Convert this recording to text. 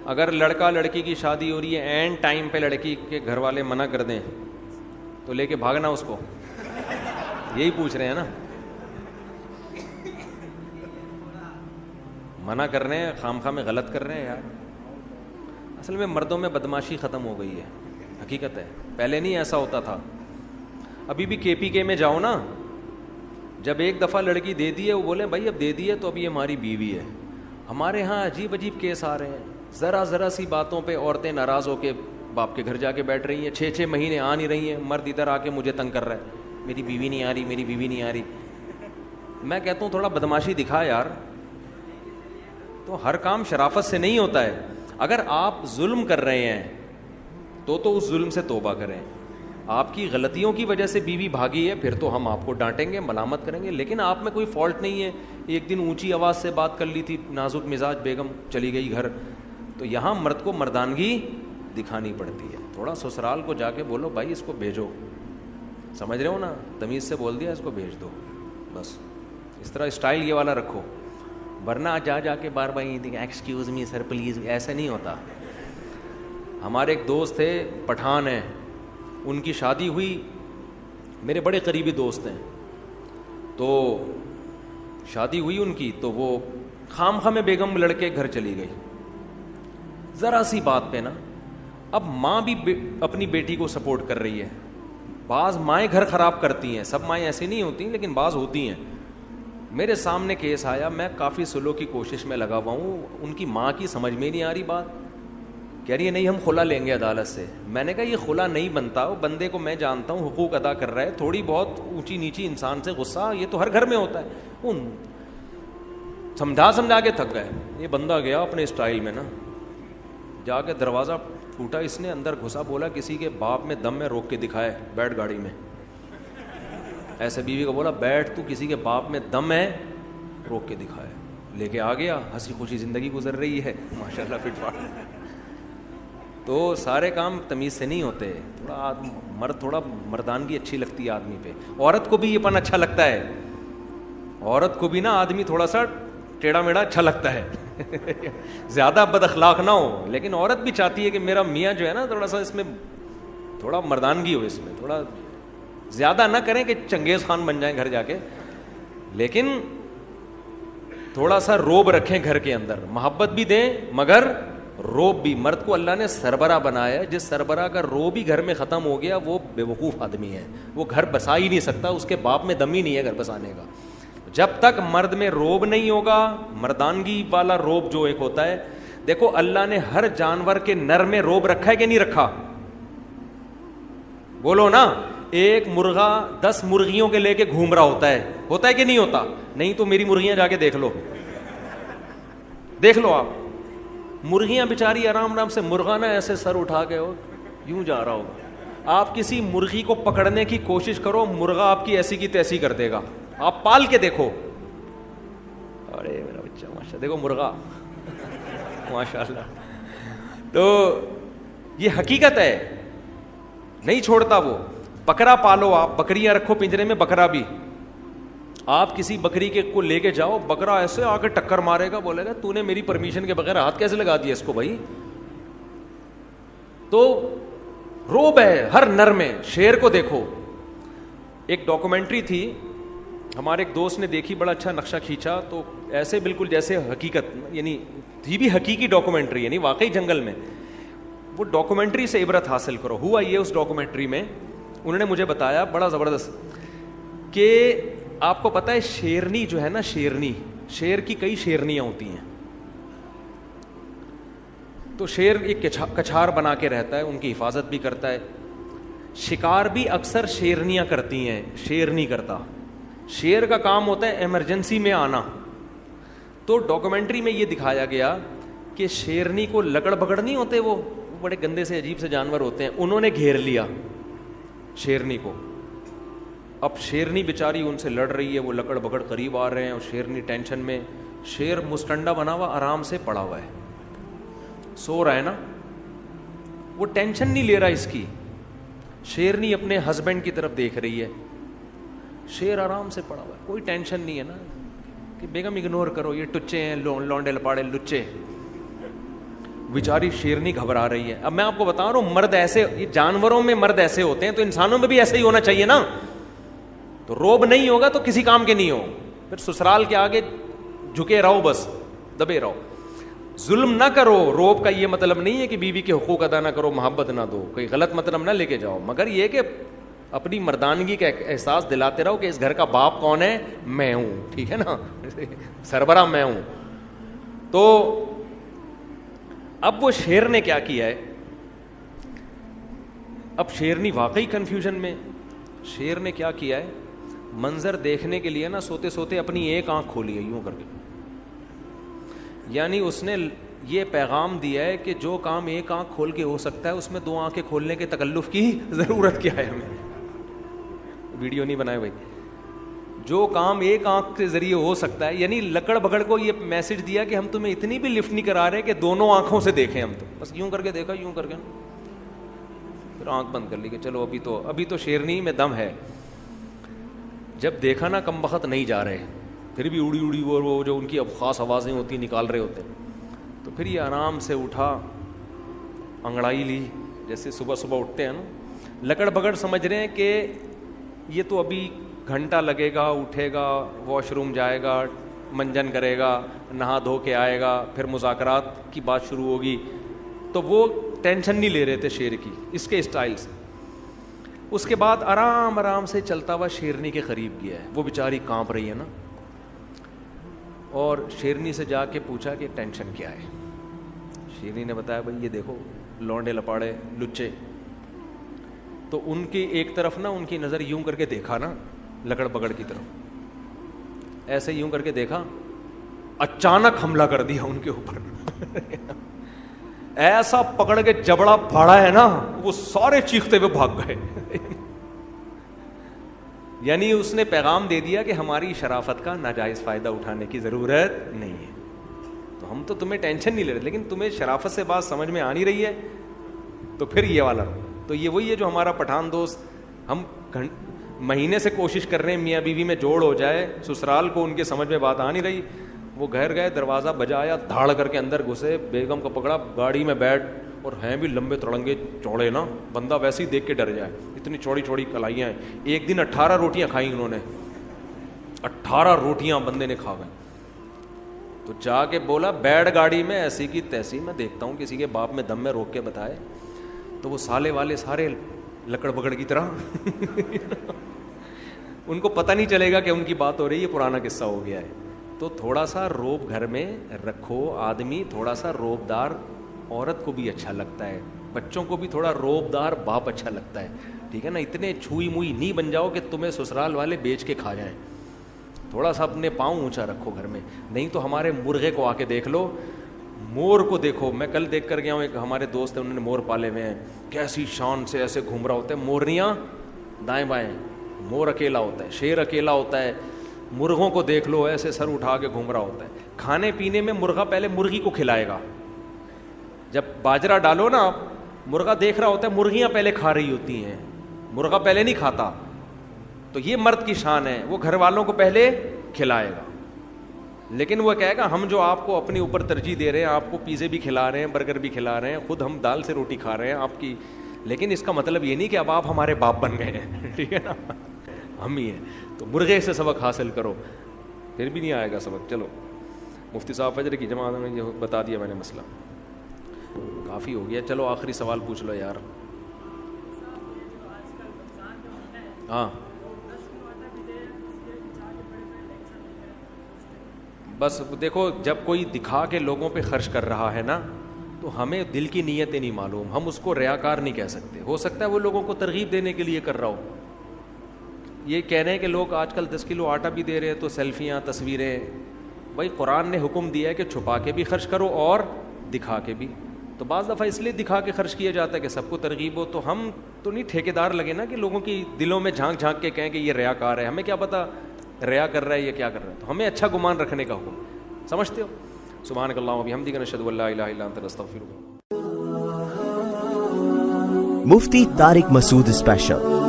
اگر لڑکا لڑکی کی شادی ہو رہی ہے، اینڈ ٹائم پہ لڑکی کے گھر والے منع کر دیں تو لے کے بھاگنا اس کو، یہی پوچھ رہے ہیں نا. منع کر رہے ہیں، خامخواہ میں غلط کر رہے ہیں یار. اصل میں مردوں میں بدماشی ختم ہو گئی ہے، حقیقت ہے. پہلے نہیں ایسا ہوتا تھا. ابھی بھی کے پی کے میں جاؤ نا، جب ایک دفعہ لڑکی دے دی ہے وہ بولیں بھائی اب دے دی ہے تو اب یہ ہماری بیوی ہے. ہمارے ہاں عجیب عجیب کیس آ رہے ہیں. ذرا سی باتوں پہ عورتیں ناراض ہو کے باپ کے گھر جا کے بیٹھ رہی ہیں. 6 مہینے آ نہیں رہی ہیں، مرد ادھر آ کے مجھے تنگ کر رہا ہے، میری بیوی نہیں آ رہی، میری بیوی نہیں آ رہی. میں کہتا ہوں تھوڑا بدماشی دکھا یار. تو ہر کام شرافت سے نہیں ہوتا ہے. اگر آپ ظلم کر رہے ہیں تو اس ظلم سے توبہ کریں. آپ کی غلطیوں کی وجہ سے بیوی بھاگی ہے، پھر تو ہم آپ کو ڈانٹیں گے، ملامت کریں گے، لیکن آپ میں کوئی فالٹ نہیں ہے. ایک دن اونچی آواز سے بات کر لی تھی، نازک مزاج بیگم چلی گئی گھر. تو یہاں مرد کو مردانگی دکھانی پڑتی ہے. تھوڑا سسرال کو جا کے بولو بھائی اس کو بھیجو، سمجھ رہے ہو نا، تمیز سے بول دیا اس کو بھیج دو، بس اس طرح اسٹائل یہ والا رکھو. ورنہ جا کے بار بار ایکسکیوز می سر پلیز، ایسا نہیں ہوتا. ہمارے ایک دوست تھے، پٹھان ہیں، ان کی شادی ہوئی، میرے بڑے قریبی دوست ہیں. تو شادی ہوئی ان کی، تو وہ خامخواہ میں بیگم لڑکے گھر چلی گئی ذرا سی بات پہ نا. اب ماں بھی اپنی بیٹی کو سپورٹ کر رہی ہے. بعض مائیں گھر خراب کرتی ہیں، سب مائیں ایسی نہیں ہوتی لیکن بعض ہوتی ہیں. میرے سامنے کیس آیا، میں کافی سلو کی کوشش میں لگا ہوا ہوں. ان کی ماں کی سمجھ میں نہیں آ رہی بات، کہہ رہی ہے نہیں ہم خلا لیں گے عدالت سے. میں نے کہا یہ خلا نہیں بنتا، وہ بندے کو میں جانتا ہوں حقوق ادا کر رہا ہے، تھوڑی بہت اونچی نیچی انسان سے غصہ یہ تو ہر گھر میں ہوتا ہے. ان سمجھا کے تھک گئے. یہ بندہ گیا اپنے اسٹائل میں نا، جا کے دروازہ ٹوٹا، اس نے اندر گھسا، بولا کسی کے باپ میں دم میں روک کے دکھائے، بیٹھ گاڑی میں. ایسے بیوی کو بولا بیٹھ، تو کسی کے باپ میں دم ہے، روک کے دکھائے. لے کے آ گیا، ہنسی خوشی زندگی گزر رہی ہے ماشاءاللہ فٹ فاٹ. تو سارے کام تمیز سے نہیں ہوتے. تھوڑا مردانگی اچھی لگتی ہے آدمی پہ. عورت کو بھی یہ پن اچھا لگتا ہے، عورت کو بھی نا آدمی تھوڑا سا ٹیڑھا میڑھا اچھا لگتا ہے زیادہ بد اخلاق نہ ہو. لیکن عورت بھی چاہتی ہے کہ میرا میاں جو ہے نا تھوڑا سا اس میں تھوڑا مردانگی ہو، اس میں تھوڑا زیادہ نہ کریں کہ چنگیز خان بن جائیں گھر جا کے، لیکن تھوڑا سا روب رکھیں گھر کے اندر. محبت بھی دیں مگر روب بھی. مرد کو اللہ نے سربراہ بنایا ہے، جس سربراہ کا روب ہی گھر میں ختم ہو گیا وہ بے وقوف آدمی ہے، وہ گھر بسا ہی نہیں سکتا، اس کے باپ میں دم ہی نہیں ہے گھر بسانے کا. جب تک مرد میں روب نہیں ہوگا، مردانگی والا روب جو ایک ہوتا ہے، دیکھو اللہ نے ہر جانور کے نر میں روب رکھا ہے کہ نہیں رکھا؟ بولو نا. ایک مرغا 10 مرغیوں کے لے کے گھوم رہا ہوتا ہے کہ نہیں ہوتا؟ نہیں تو میری مرغیاں جا کے دیکھ لو آپ. مرغیاں بیچاری آرام سے، مرغا نا ایسے سر اٹھا کے یوں جا رہا ہوگا. آپ کسی مرغی کو پکڑنے کی کوشش کرو، مرغا آپ کی ایسی کی تیسی کر دے گا. آپ پال کے دیکھو، ارے میرا بچہ ماشاء، دیکھو مرغا ماشاءاللہ. تو یہ حقیقت ہے، نہیں چھوڑتا وہ. بکرا پالو، آپ بکریاں رکھو پنجرے میں، بکرا بھی. آپ کسی بکری کے کو لے کے جاؤ، بکرا ایسے آ کے ٹکر مارے گا، بولے گا تو نے میری پرمیشن کے بغیر ہاتھ کیسے لگا دیا اس کو بھائی. تو روب ہے ہر نر میں. شیر کو دیکھو، ایک ڈاکومنٹری تھی ہمارے ایک دوست نے دیکھی، بڑا اچھا نقشہ کھینچا، تو ایسے بالکل جیسے حقیقت، یعنی تھی بھی حقیقی ڈاکومنٹری، یعنی واقعی جنگل میں. وہ ڈاکومنٹری سے عبرت حاصل کرو. ہوا یہ اس ڈاکومنٹری میں انہوں نے مجھے بتایا بڑا زبردست کہ آپ کو پتا ہے شیرنی جو ہے نا، شیرنی، شیر کی کئی شیرنیاں ہوتی ہیں. تو شیر ایک کچھار بنا کے رہتا ہے، ان کی حفاظت بھی کرتا ہے. شکار بھی اکثر شیرنیاں کرتی ہیں، شیر نہیں کرتا. شیر کا کام ہوتا ہے ایمرجنسی میں آنا. تو ڈاکومنٹری میں یہ دکھایا گیا کہ شیرنی کو لکڑ بکڑ نہیں ہوتے، وہ بڑے گندے سے عجیب سے جانور ہوتے ہیں، انہوں نے گھیر لیا شیرنی کو. اب شیرنی بیچاری ان سے لڑ رہی ہے، وہ لکڑ بکڑ قریب آ رہے ہیں، اور شیرنی ٹینشن میں. شیر مستنڈا بنا ہوا آرام سے پڑا ہوا ہے، سو رہا ہے نا، وہ ٹینشن نہیں لے رہا اس کی. شیرنی اپنے ہسبینڈ کی طرف دیکھ رہی ہے، شیر آرام سے پڑا ہوا ہے، کوئی ٹینشن نہیں ہے نا کہ بیگم اگنور کرو، یہ ٹچے ہیں، لونڈے لپاڑے لچے. بیچاری شیرنی گھبرا رہی ہے. اب میں آپ کو بتا رہا ہوں, مرد ایسے, یہ جانوروں میں مرد ایسے ہوتے ہیں, تو انسانوں میں بھی ایسا ہی ہونا چاہیے نا. تو روب نہیں ہوگا تو کسی کام کے نہیں ہو, پھر سسرال کے آگے جھکے رہو, بس دبے رہو. ظلم نہ کرو. روب کا یہ مطلب نہیں ہے کہ بیوی کے حقوق ادا نہ کرو, محبت نہ دو, کوئی غلط مطلب نہ لے کے جاؤ, مگر یہ کہ اپنی مردانگی کا احساس دلاتے رہو کہ اس گھر کا باپ کون ہے, میں ہوں, ٹھیک ہے نا, سربراہ میں ہوں. تو اب وہ شیر نے کیا کیا ہے, اب شیرنی واقعی کنفیوژن میں. شیر نے کیا کیا ہے, منظر دیکھنے کے لیے نا سوتے سوتے اپنی ایک آنکھ کھولی ہے یوں کر کے. یعنی اس نے یہ پیغام دیا ہے کہ جو کام ایک آنکھ کھول کے ہو سکتا ہے, اس میں دو آنکھیں کھولنے کے تکلف کی ضرورت کیا ہے. ہمیں ویڈیو نہیں بنائے بھائی. جو کام ایک آنکھ کے ذریعے ہو سکتا ہے, یعنی لکڑ بگڑ کو یہ میسج دیا کہ ہم تمہیں اتنی بھی لفٹ نہیں کرا رہے کہ دونوں آنکھوں سے دیکھیں, ہم تو بس یوں کر کے دیکھا, یوں کر کے پھر آنکھ بند کر لی کہ چلو ابھی تو شیرنی میں دم ہے. جب دیکھا نا کم بخت نہیں جا رہے, پھر بھی اڑی اڑی وہ جو ان کی اب خاص آوازیں ہوتی نکال رہے ہوتے, تو پھر یہ آرام سے اٹھا, انگڑائی لی, جیسے صبح صبح اٹھتے ہیں نا, لکڑ بگڑ سمجھ رہے ہیں کہ یہ تو ابھی گھنٹہ لگے گا, اٹھے گا, واش روم جائے گا, منجن کرے گا, نہا دھو کے آئے گا, پھر مذاکرات کی بات شروع ہوگی. تو وہ ٹینشن نہیں لے رہے تھے شیر کی, اس کے اسٹائل سے. اس کے بعد آرام آرام سے چلتا ہوا شیرنی کے قریب گیا ہے. وہ بیچاری کانپ رہی ہے نا, اور شیرنی سے جا کے پوچھا کہ ٹینشن کیا ہے. شیرنی نے بتایا بھائی یہ دیکھو لونڈے لپاڑے لچے. تو ان کی ایک طرف نا ان کی نظر یوں کر کے دیکھا نا لکڑ بگڑ کی طرف, ایسے یوں کر کے دیکھا, اچانک حملہ کر دیا ان کے اوپر. ایسا پکڑ کے جبڑا پھاڑا ہے نا, وہ سارے چیختے ہوئے بھاگ گئے. یعنی اس نے پیغام دے دیا کہ ہماری شرافت کا ناجائز فائدہ اٹھانے کی ضرورت نہیں ہے, تو ہم تو تمہیں ٹینشن نہیں لے رہے, لیکن تمہیں شرافت سے بات سمجھ میں آ نہیں رہی ہے, تو پھر یہ والا. تو یہ وہی ہے جو ہمارا پٹھان دوست, ہم مہینے سے کوشش کر رہے ہیں میاں بیوی میں جوڑ ہو جائے, سسرال کو ان کے سمجھ میں بات آ نہیں رہی. وہ گھر گئے, دروازہ بجایا, دھاڑ کر کے اندر گھسے, بیگم کو پکڑا, گاڑی میں بیٹھ, اور ہیں بھی لمبے تڑنگے چوڑے نا, بندہ ویسے ہی دیکھ کے ڈر جائے, اتنی چوڑی چوڑی کلائیاں ہیں. ایک دن 18 روٹیاں کھائیں انہوں نے, 18 روٹیاں بندے نے کھا گئے. تو جا کے بولا بیٹھ گاڑی میں, ایسی کی تیسی, میں دیکھتا ہوں کسی کے باپ میں دم میں روک کے بتائے. تو وہ سالے والے سارے لکڑ بگڑ کی طرح ان کو پتہ نہیں چلے گا کہ ان کی بات ہو رہی ہے, پرانا قصہ ہو گیا ہے. تو تھوڑا سا روب گھر میں رکھو. آدمی تھوڑا سا روبدار عورت کو بھی اچھا لگتا ہے, بچوں کو بھی تھوڑا روبدار باپ اچھا لگتا ہے, ٹھیک ہے نا. اتنے چھوئی موئی نہیں بن جاؤ کہ تمہیں سسرال والے بیچ کے کھا جائیں. تھوڑا سا اپنے پاؤں اونچا رکھو گھر میں. نہیں تو ہمارے مرغے کو آ کے دیکھ لو, مور کو دیکھو. میں کل دیکھ کر گیا ہوں, ایک ہمارے دوست ہیں, انہوں نے مور پالے ہوئے ہیں, کیسی شان سے ایسے گھوم رہا ہوتا ہے, مورنیاں دائیں بائیں, مور اکیلا ہوتا ہے, شیر اکیلا ہوتا ہے. مرغوں کو دیکھ لو, ایسے سر اٹھا کے گھوم رہا ہوتا ہے. کھانے پینے میں مرغا پہلے مرغی کو کھلائے گا. جب باجرہ ڈالو نا, مرغا دیکھ رہا ہوتا ہے, مرغیاں پہلے کھا رہی ہوتی ہیں, مرغا پہلے نہیں کھاتا. تو یہ مرد کی شان ہے, وہ گھر والوں کو پہلے کھلائے گا. لیکن وہ کہے گا ہم جو آپ کو اپنے اوپر ترجیح دے رہے ہیں, آپ کو پیزے بھی کھلا رہے ہیں, برگر بھی کھلا رہے ہیں, خود ہم دال سے روٹی کھا رہے ہیں آپ کی, لیکن اس کا مطلب یہ نہیں کہ اب آپ ہمارے باپ بن گئے ہیں, ٹھیک ہے نا, ہم ہی ہیں. تو مرغے سے سبق حاصل کرو, پھر بھی نہیں آئے گا سبق. چلو مفتی صاحب فجر کی جماعت میں یہ بتا دیا میں نے مسئلہ, کافی ہو گیا. چلو آخری سوال پوچھ لو یار. ہاں بس دیکھو, جب کوئی دکھا کے لوگوں پہ خرچ کر رہا ہے نا, تو ہمیں دل کی نیتیں نہیں معلوم, ہم اس کو ریاکار نہیں کہہ سکتے. ہو سکتا ہے وہ لوگوں کو ترغیب دینے کے لیے کر رہا ہو. یہ کہہ رہے ہیں کہ لوگ آج کل 10 کلو آٹا بھی دے رہے ہیں, تو سیلفیاں تصویریں. بھائی قرآن نے حکم دیا ہے کہ چھپا کے بھی خرچ کرو اور دکھا کے بھی. تو بعض دفعہ اس لیے دکھا کے خرچ کیا جاتا ہے کہ سب کو ترغیب ہو. تو ہم تو نہیں ٹھیکیدار لگے نا کہ لوگوں کی دلوں میں جھانک جھانک کے کہیں کہ یہ ریاکار ہے. ہمیں کیا پتا ریا کر رہا ہے یا کیا کر رہا ہے. تو ہمیں اچھا گمان رکھنے کا حکم, سمجھتے ہو. سبحانک اللہم و بحمدک, نشہد ان لا الہ الا انت, نستغفرک. مفتی طارق مسعود اسپیشل